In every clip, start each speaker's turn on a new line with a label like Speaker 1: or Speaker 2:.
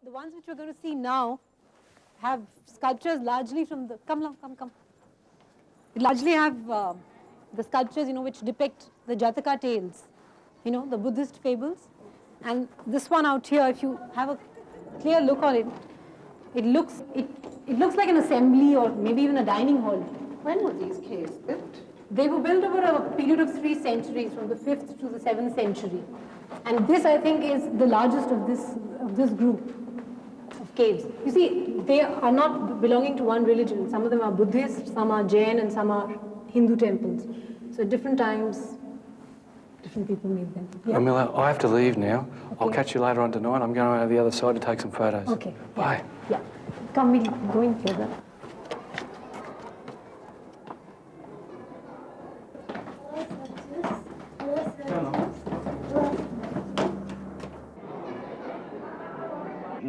Speaker 1: The ones which we're going to see now have sculptures largely from the, come. They largely have the sculptures, which depict the Jataka tales, the Buddhist fables. And this one out here, if you have a clear look on it, it looks like an assembly or maybe even a dining hall.
Speaker 2: When were these caves built?
Speaker 1: They were built over a period of 3 centuries, from the 5th to the 7th century. And this, I think, is the largest of this group of caves. You see, they are not belonging to one religion. Some of them are Buddhist, some are Jain, and some are Hindu temples. So at different times, different people made them. Yeah?
Speaker 3: Amila, I have to leave now.
Speaker 1: Okay.
Speaker 3: I'll catch you later on tonight. I'm going over the other side to take some photos.
Speaker 1: Okay.
Speaker 3: Bye.
Speaker 1: Yeah. Come, we'll go in further.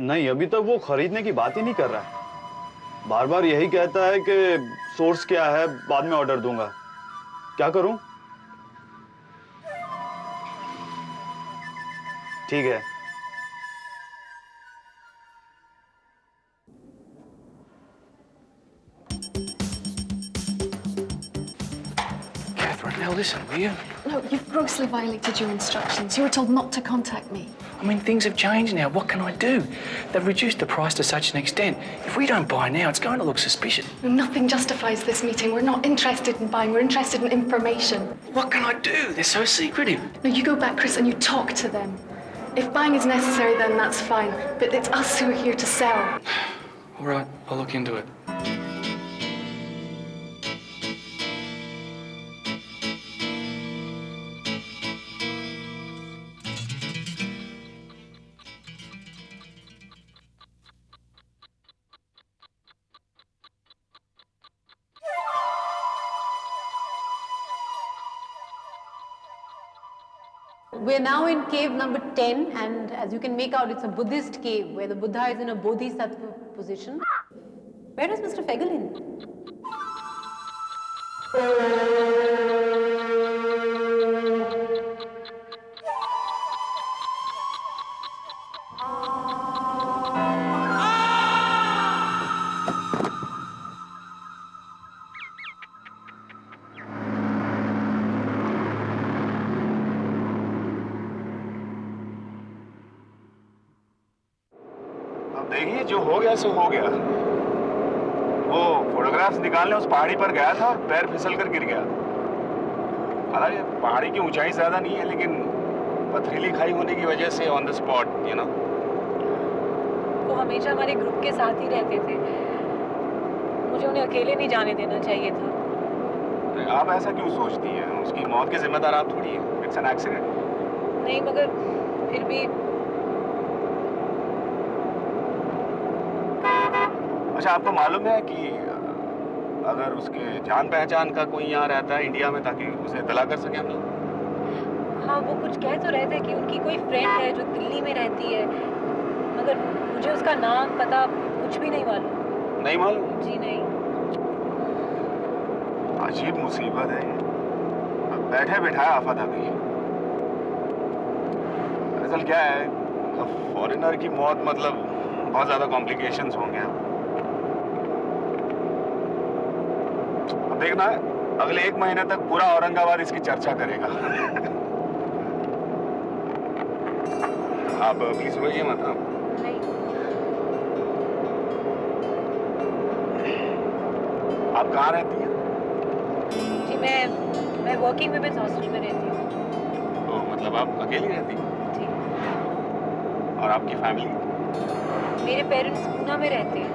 Speaker 4: नहीं, अभी तक वो खरीदने की बात ही नहीं कर रहा है। बार बार यही कहता है कि सोर्स क्या है, बाद में ऑर्डर दूंगा। क्या करूं? ठीक है।
Speaker 3: Catherine, now listen, will you?
Speaker 5: No, you've grossly violated your instructions. You were told not to contact me.
Speaker 3: I mean, things have changed now. What can I do? They've reduced the price to such an extent. If we don't buy now, it's going to look suspicious.
Speaker 5: No, nothing justifies this meeting. We're not interested in buying. We're interested in information.
Speaker 3: What can I do? They're so secretive.
Speaker 5: No, you go back, Chris, and you talk to them. If buying is necessary, then that's fine. But it's us who are here to sell.
Speaker 3: All right, I'll look into it.
Speaker 1: We're now in cave number 10, and as you can make out, it's a Buddhist cave where the Buddha is in a bodhisattva position. Where is Mr. Fegelin?
Speaker 4: देखिए, जो हो गया सो हो गया। वो photographs निकालने उस पहाड़ी पर गया था और पैर फिसल कर गिर गया। हालांकि पहाड़ी की ऊंचाई ज्यादा नहीं है, लेकिन पथरीली खाई होने की वजह से ऑन द स्पॉट,
Speaker 6: वो हमेशा हमारे ग्रुप के साथ ही रहते थे। मुझे उन्हें अकेले नहीं जाने देना चाहिए था।
Speaker 4: आप ऐसा क्यों सोचती हैं? उसकी मौत के जिम्मेदार आप थोड़ी हैं। It's an accident.
Speaker 6: नहीं, मगर फिर भी।
Speaker 4: अच्छा, आपको मालूम है कि अगर उसके जान पहचान का कोई यहाँ रहता है इंडिया में, ताकि उसे इत्तला कर सके हम लोग?
Speaker 6: हाँ, वो कुछ कह तो रहे थे कि उनकी कोई फ्रेंड है जो दिल्ली में रहती है, मगर मुझे उसका नाम पता कुछ भी नहीं मालूम।
Speaker 4: नहीं मालूम?
Speaker 6: जी नहीं।
Speaker 4: अजीब मुसीबत है ये। बैठे बिठाए आफत आ गई है। दरअसल क्या है, फॉरेनर की मौत मतलब बहुत ज्यादा कॉम्प्लिकेशंस होंगे। अब देखना है, अगले 1 महीने तक पूरा औरंगाबाद इसकी चर्चा करेगा। आप प्लीज रोइए मत।
Speaker 6: नहीं।
Speaker 4: आप कहाँ रहती हैं?
Speaker 6: जी मैं वर्किंग वुमेन्स हॉस्टल में रहती हूँ।
Speaker 4: तो मतलब आप अकेली रहती हैं?
Speaker 6: जी।
Speaker 4: और आपकी फैमिली?
Speaker 6: मेरे पेरेंट्स पूना में रहते हैं।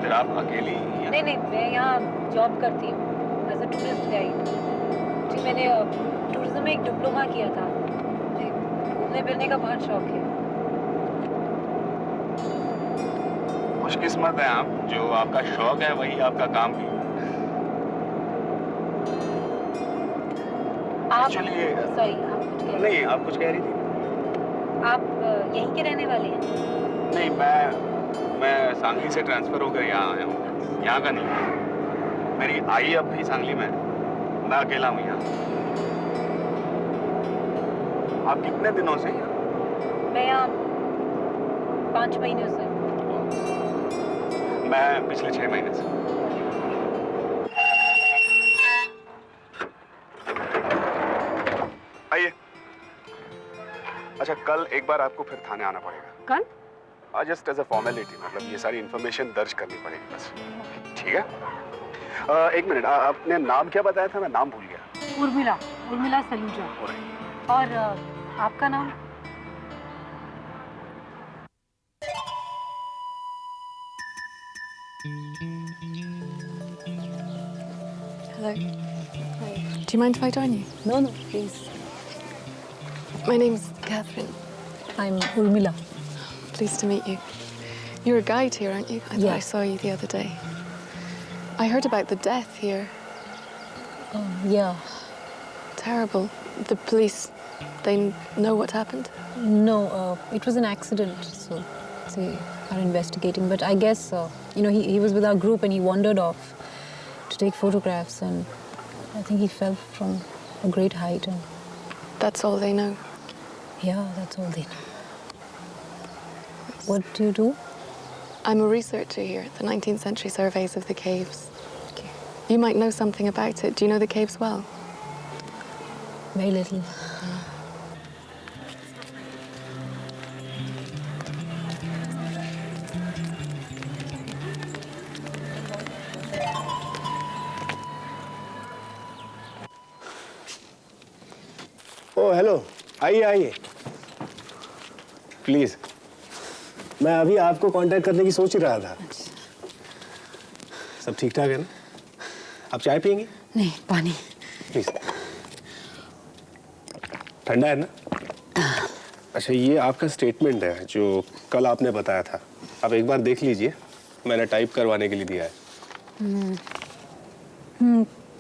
Speaker 4: फिर आप अकेली?
Speaker 6: नहीं, मैं यहाँ जॉब करती हूँ एज अ टूरिस्ट गाइड। जी, मैंने टूरिज्म में एक डिप्लोमा किया था। मुझे घूमने फिरने का बहुत शौक है।
Speaker 4: खुशकिस्मत है आप, जो आपका शौक है वही आपका काम भी।
Speaker 6: आप
Speaker 4: चलिए।
Speaker 6: सॉरी, आप कुछ कह
Speaker 4: नहीं, आप कुछ कह रही थी।
Speaker 6: आप यहीं के रहने वाले हैं?
Speaker 4: नहीं, मैं सांगली से ट्रांसफर होकर यहाँ आया हूँ। यहाँ का नहीं, मेरी आई अब भी सांगली में है। मैं अकेला हूँ यहाँ। आप कितने दिनों से यहाँ?
Speaker 6: मैं यहाँ 5 महीने से।
Speaker 4: मैं पिछले 6 महीने से। आइए। अच्छा, कल एक बार आपको फिर थाने आना पड़ेगा।
Speaker 1: कल?
Speaker 4: जस्ट एज अ फॉर्मेलिटी, मतलब ये सारी इन्फॉर्मेशन दर्ज करनी पड़ेगी बस। ठीक है? एक मिनट, आपने नाम क्या बताया था? मैं नाम भूल गया।
Speaker 1: उर्मिला सलूजा। और आपका नाम?
Speaker 5: Hello. Hi. Do you mind if I join you?
Speaker 1: No, please.
Speaker 5: My name's Catherine.
Speaker 1: I'm Urmila.
Speaker 5: Pleased to meet you. You're a guide here, aren't you? I thought I saw you the other day. I heard about the death here.
Speaker 1: Yeah.
Speaker 5: Terrible. The police, they know what happened?
Speaker 1: No, it was an accident, so they are investigating. But I guess, he was with our group and he wandered off to take photographs, and I think he fell from a great height. And
Speaker 5: That's all they know.
Speaker 1: yeah, that's all they know. What do you do?
Speaker 5: I'm a researcher here at the 19th century surveys of the caves.
Speaker 1: Okay.
Speaker 5: You might know something about it. Do you know the caves well?
Speaker 1: Very little.
Speaker 7: O hello, आइए please. मैं अभी आपको contact करने की सोच ही रहा था। सब ठीक ठाक है ना? आप चाय पियेंगी?
Speaker 1: नहीं, पानी।
Speaker 7: प्लीज। ठंडा है ना? अच्छा, ये आपका स्टेटमेंट है जो कल आपने बताया था। आप एक बार देख लीजिए, मैंने टाइप करवाने के लिए दिया है।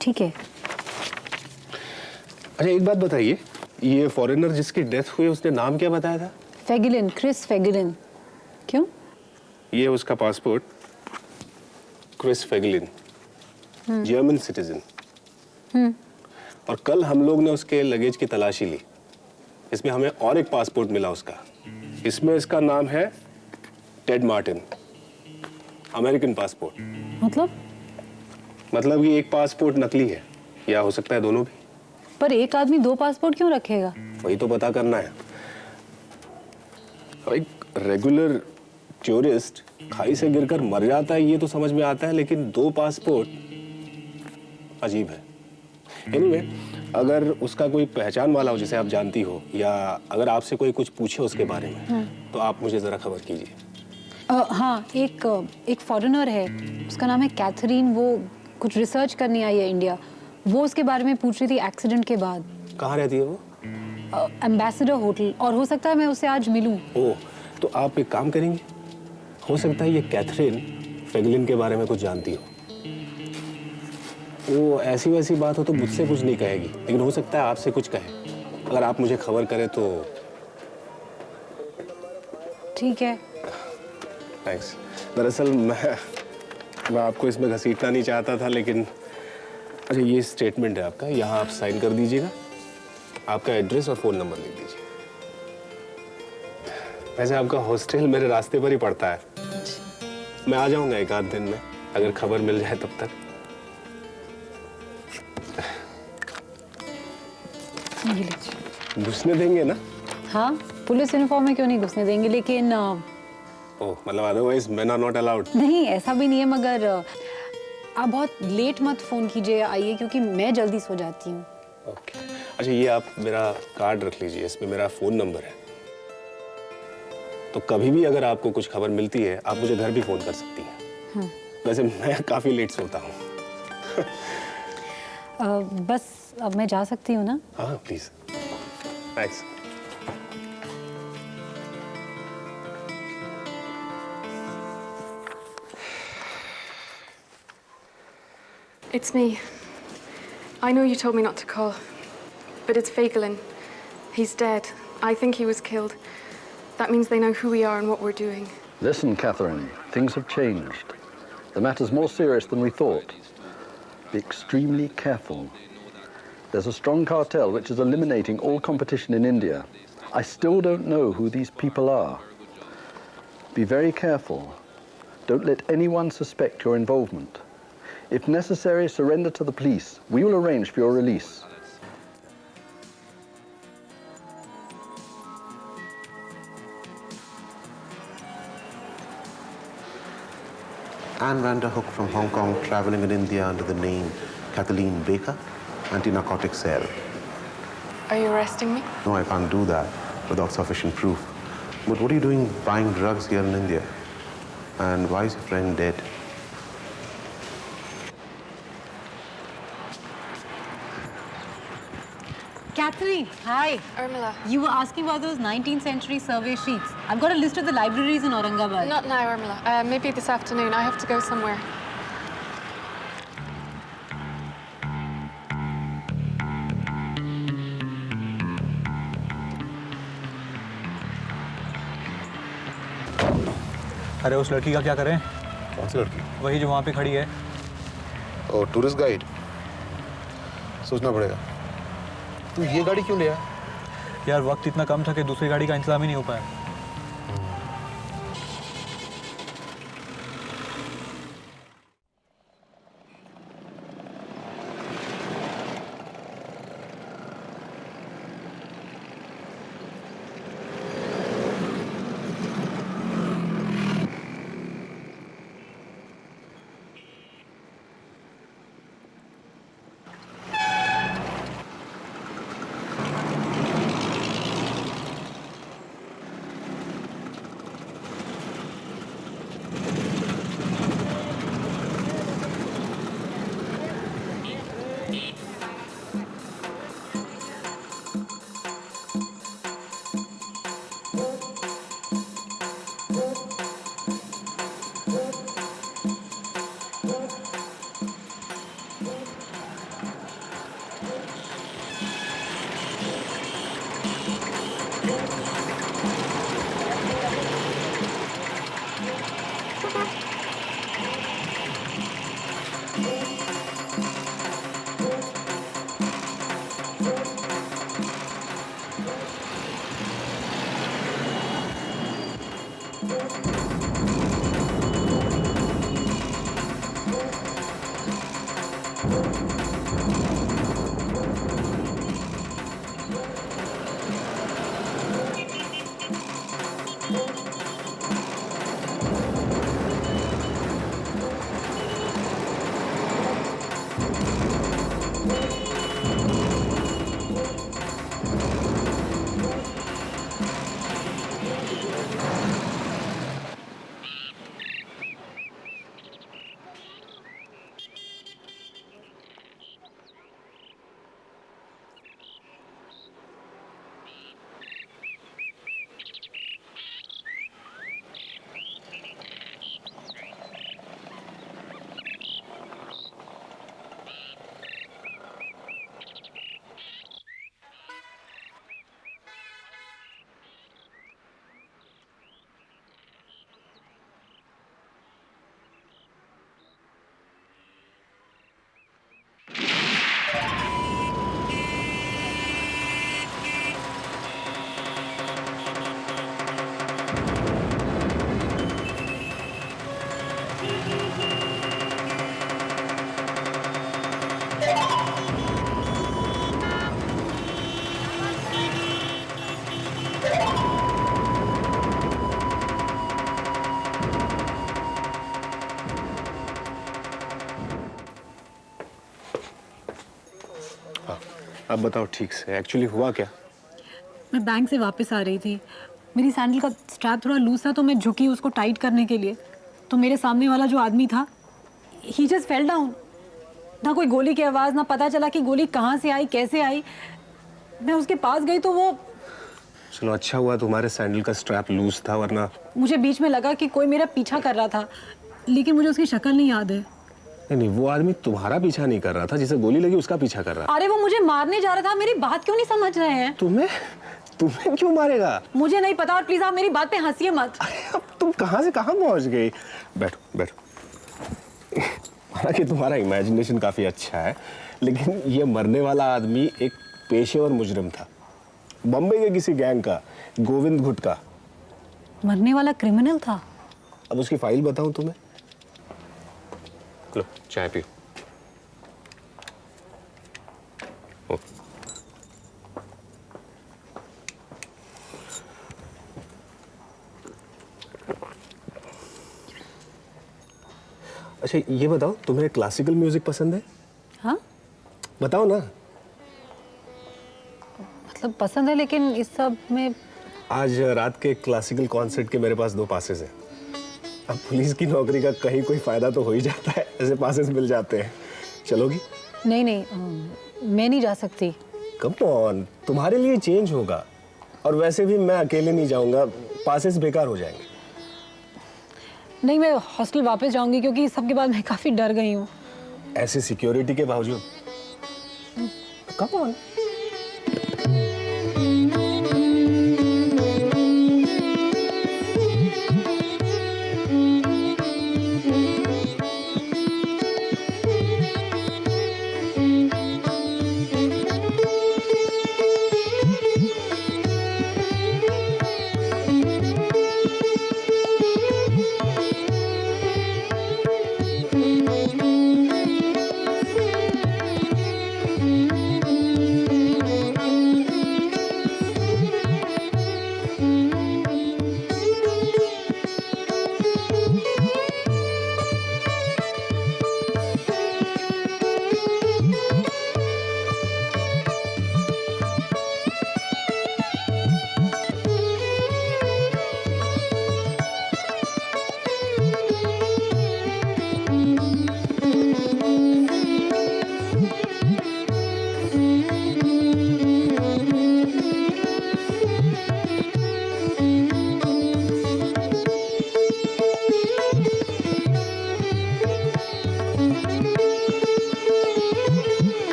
Speaker 1: ठीक है।
Speaker 7: अच्छा, एक बात बताइए, ये फॉरेनर जिसकी डेथ हुई उसने नाम क्या बताया था?
Speaker 1: फेगिलिन, क्रिस फेगिलिन। क्यों?
Speaker 7: ये उसका पासपोर्ट, क्रिस फेगिलिन, जर्मन सिटीजन। और कल हम लोग ने उसके लगेज की तलाशी ली। इसमें हमें और एक पासपोर्ट मिला उसका। इसमें इसका नाम है टेड मार्टिन, अमेरिकन पासपोर्ट। मतलब कि एक पासपोर्ट नकली है, या हो सकता है दोनों भी।
Speaker 1: पर एक आदमी 2 पासपोर्ट क्यों रखेगा?
Speaker 7: वही तो पता करना है। एक रेगुलर टूरिस्ट खाई से गिरकर मर जाता है ये तो समझ में आता है, लेकिन 2 पासपोर्ट अजीब है। एनीवे, अगर उसका कोई पहचान वाला हो जिसे आप जानती हो, या अगर आपसे कोई कुछ पूछे उसके बारे में, तो आप मुझे जरा खबर कीजिए।
Speaker 1: हाँ, एक फॉरेनर है, उसका नाम है कैथरीन। वो कुछ रिसर्च करने आई है इंडिया। वो उसके बारे में पूछ रही थी एक्सीडेंट के बाद।
Speaker 7: कहाँ रहती है वो?
Speaker 1: Ambassador hotel. और हो सकता है मैं उससे आज मिलूं।
Speaker 7: ओह, तो आप एक काम करेंगे, हो सकता है ये कैथरीन फेगिलिन के बारे में कुछ जानती हो। वो ऐसी वैसी बात हो तो मुझसे कुछ नहीं कहेगी, लेकिन हो सकता है आपसे कुछ कहे। अगर आप मुझे खबर करें तो।
Speaker 1: ठीक है।
Speaker 7: थैंक्स। दरअसल मैं आपको इसमें घसीटना नहीं चाहता था, लेकिन अच्छा, ये स्टेटमेंट है आपका, यहाँ आप साइन कर दीजिएगा। आपका एड्रेस और फ़ोन नंबर लिख दीजिए। वैसे आपका हॉस्टल मेरे रास्ते पर ही पड़ता है। मैं आ जाऊँगा एक आध दिन में, अगर खबर मिल जाए तब तक। घुसने देंगे ना?
Speaker 1: हाँ, पुलिस यूनिफॉर्म में क्यों नहीं घुसने देंगे, लेकिन
Speaker 7: ओह, मतलब otherwise men are not allowed?
Speaker 1: नहीं, ऐसा भी नहीं है, मगर आप बहुत लेट मत फ़ोन कीजिए, आइए, क्योंकि मैं जल्दी सो जाती हूँ।
Speaker 7: ओके। अच्छा, ये आप मेरा कार्ड रख लीजिए, इसमें मेरा फ़ोन नंबर है। तो कभी भी अगर आपको कुछ खबर मिलती है, आप मुझे घर भी फ़ोन कर सकती हैं। वैसे मैं काफ़ी लेट सोता हूँ।
Speaker 1: बस अब मैं जा सकती हूँ ना?
Speaker 7: हाँ, please. Thanks.
Speaker 5: It's me. I know you told me not to call, but it's Feigelin. He's dead. I think he was killed. That means they know who we are and what we're doing.
Speaker 8: Listen, Catherine, things have changed. The matter's more serious than we thought. Be extremely careful. There's a strong cartel which is eliminating all competition in India. I still don't know who these people are. Be very careful. Don't let anyone suspect your involvement. If necessary, surrender to the police. We will arrange for your release.
Speaker 9: Anne Vanderhook from Hong Kong traveling in India under the name Kathleen Baker, anti-narcotic cell.
Speaker 5: Are you arresting me?
Speaker 9: No, I can't do that without sufficient proof. But what are you doing buying drugs here in India? And why is your friend dead?
Speaker 1: Catherine, hi.
Speaker 5: Urmila.
Speaker 1: You were asking about those 19th century survey sheets. I've got a list of the libraries in Aurangabad.
Speaker 5: Not now, Urmila. Maybe this afternoon. I have to go somewhere.
Speaker 10: अरे उस लड़की का क्या करें?
Speaker 9: कौन सी लड़की?
Speaker 10: वही जो वहाँ पे खड़ी है।
Speaker 9: ओ, टूरिस्ट गाइड। सोचना पड़ेगा। तू ये गाड़ी क्यों ले आया?
Speaker 10: यार वक्त इतना कम था कि दूसरी गाड़ी का इंतजाम ही नहीं हो पाया।
Speaker 7: अब बताओ ठीक से एक्चुअली हुआ क्या?
Speaker 1: मैं बैंक से वापस आ रही थी, मेरी सैंडल का स्ट्रैप थोड़ा लूज था तो मैं झुकी उसको टाइट करने के लिए, तो मेरे सामने वाला जो आदमी था ही जस्ट फेल डाउन। ना कोई गोली की आवाज़, ना पता चला कि गोली कहाँ से आई कैसे आई। मैं उसके पास गई तो वो
Speaker 7: चलो अच्छा हुआ तुम्हारे सैंडल का स्ट्रैप लूज था, वरना
Speaker 1: मुझे बीच में लगा कि कोई मेरा पीछा कर रहा था, लेकिन मुझे उसकी शक्ल नहीं याद है।
Speaker 7: नहीं, वो आदमी तुम्हारा पीछा नहीं कर रहा था, जिसे गोली लगी उसका पीछा कर रहा।
Speaker 1: अरे वो मुझे मारने जा रहा था, मेरी बात क्यों नहीं समझ रहे हैं?
Speaker 7: तुम्हें क्यों मारेगा?
Speaker 1: मुझे नहीं पता, और प्लीज आप मेरी बात पे हंसिए मत।
Speaker 7: अरे अब तुम कहाँ से कहाँ पहुँच गई? बैठो बैठो। हालांकि तुम्हारा इमेजिनेशन काफी अच्छा है, लेकिन ये मरने वाला आदमी एक पेशेवर मुजरिम था, बम्बई के किसी गैंग का, गोविंद गुट का।
Speaker 1: मरने वाला क्रिमिनल था?
Speaker 7: अब उसकी फाइल बताऊं तुम्हें? लो चाय पियो। ओ। अच्छा ये बताओ, तुम्हें क्लासिकल म्यूजिक पसंद है?
Speaker 1: हाँ,
Speaker 7: बताओ ना।
Speaker 1: मतलब पसंद है, लेकिन इस सब में
Speaker 7: आज रात के क्लासिकल कॉन्सर्ट के मेरे पास 2 पासेस हैं। अब पुलिस की नौकरी का कहीं कोई फायदा तो हो ही जाता है, ऐसे पासेस मिल जाते हैं। चलोगी?
Speaker 1: नहीं नहीं, मैं नहीं जा सकती।
Speaker 7: कम ऑन, तुम्हारे लिए चेंज होगा। और वैसे भी मैं अकेले नहीं जाऊंगा, पासेस बेकार हो जाएंगे।
Speaker 1: नहीं, मैं हॉस्टल वापस जाऊंगी क्योंकि इस सब के बाद मैं काफी डर गई हूँ।
Speaker 7: ऐसे सिक्योरिटी के बावजूद? Come on.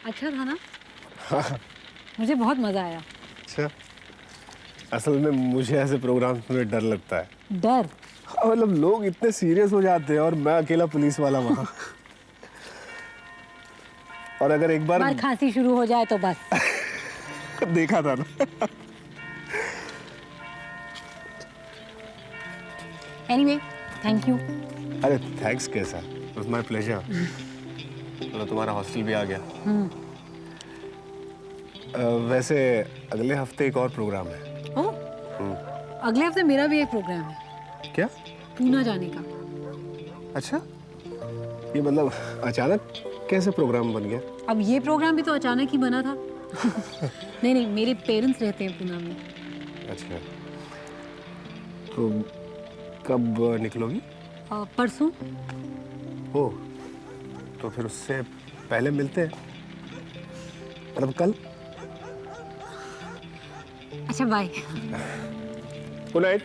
Speaker 1: अच्छा था ना? मुझे बहुत मजा आया।
Speaker 7: अच्छा, असल में मुझे ऐसे प्रोग्राम में डर लगता है।
Speaker 1: डर?
Speaker 7: हाँ, मतलब लोग इतने सीरियस हो जाते हैं और मैं अकेला पुलिस वाला वहाँ। और अगर एक बार
Speaker 1: खांसी शुरू हो जाए तो बस।
Speaker 7: देखा था ना।
Speaker 1: Anyway, thank you.
Speaker 7: अरे थैंक्स कैसा, इट वाज माय प्लेजर। चलो तुम्हारा हॉस्टल भी आ गया। वैसे अगले हफ्ते एक और प्रोग्राम है।
Speaker 1: अगले हफ्ते मेरा भी एक प्रोग्राम है।
Speaker 7: क्या?
Speaker 1: पूना जाने का।
Speaker 7: अच्छा, ये मतलब अचानक कैसे प्रोग्राम बन गया?
Speaker 1: अब ये प्रोग्राम भी तो अचानक ही बना था। नहीं नहीं, मेरे पेरेंट्स रहते हैं पूना में।
Speaker 7: अच्छा, तो कब निकलोगी?
Speaker 1: परसों।
Speaker 7: ओह, तो फिर उससे पहले मिलते हैं, मतलब कल।
Speaker 1: अच्छा, बाय।
Speaker 7: Good night.